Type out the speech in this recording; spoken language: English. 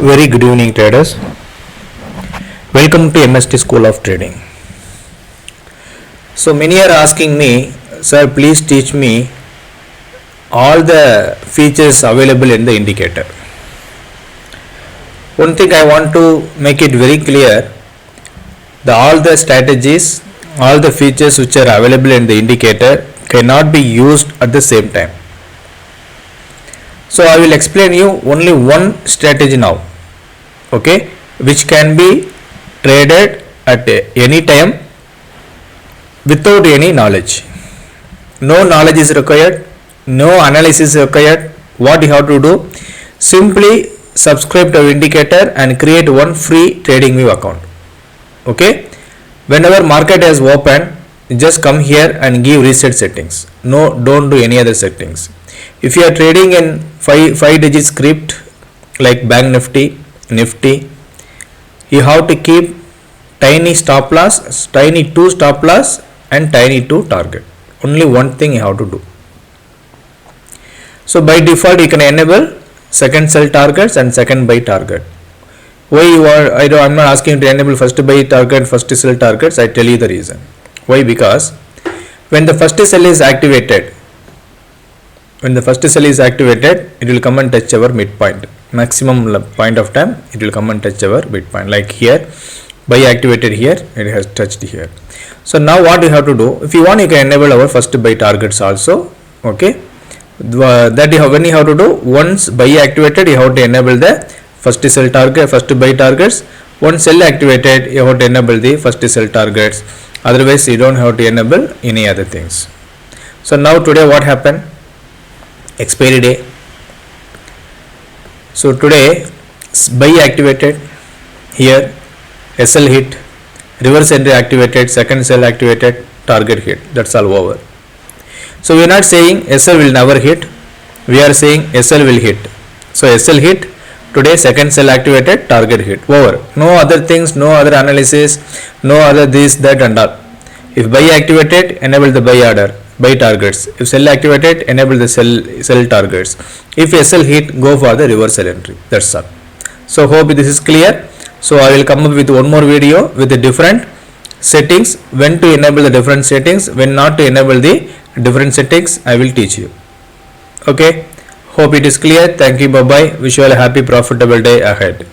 Very good evening traders. Welcome to MST School of Trading. So many are asking me, sir, please teach me all the features available in the indicator. One thing I want to make it very clear, all the strategies, all the features which are available in the indicator cannot be used at the same time. So I will explain you only one strategy now, okay, which can be traded at any time without any knowledge. No knowledge is required, no analysis is required. What you have to do, simply subscribe to our indicator and create one free trading view account. Okay, whenever market has opened, just come here and give reset settings. No, don't do any other settings. If you are trading in 5 digit script like BANKNIFTY, Nifty, you have to keep tiny stop loss, tiny 2 stop loss and tiny 2 target. Only one thing you have to do. So by default you can enable second sell targets and second buy target. Why you are, I'm not asking you to enable first buy target, first sell targets. I tell you the reason. Why? Because when the first sell is activated, it will come and touch our midpoint. Maximum point of time it will come and touch our midpoint. Like here, buy activated here, it has touched here. So now what you have to do, if you want, you can enable our first buy targets also. Okay, that you have, when you have to do, once buy activated, you have to enable the first sell target, first buy targets. Once sell activated, you have to enable the first sell targets. Otherwise you don't have to enable any other things. So now today what happened? Expiry day. So today buy activated, here SL hit, reverse entry activated, second sell activated, target hit. That's all over. So we are not saying SL will never hit, we are saying SL will hit. So SL hit, today second sell activated, target hit, over. No other things, no other analysis, no other this, that and all. If buy activated, enable the buy order, buy targets. If sell activated, enable the sell targets. If SL hit, go for the reversal entry. That's all. So hope this is clear. So I will come up with one more video with the different settings, when to enable the different settings, when not to enable the different settings. I will teach you. Okay, hope it is clear. Thank you. Bye bye. Wish you all a happy profitable day ahead.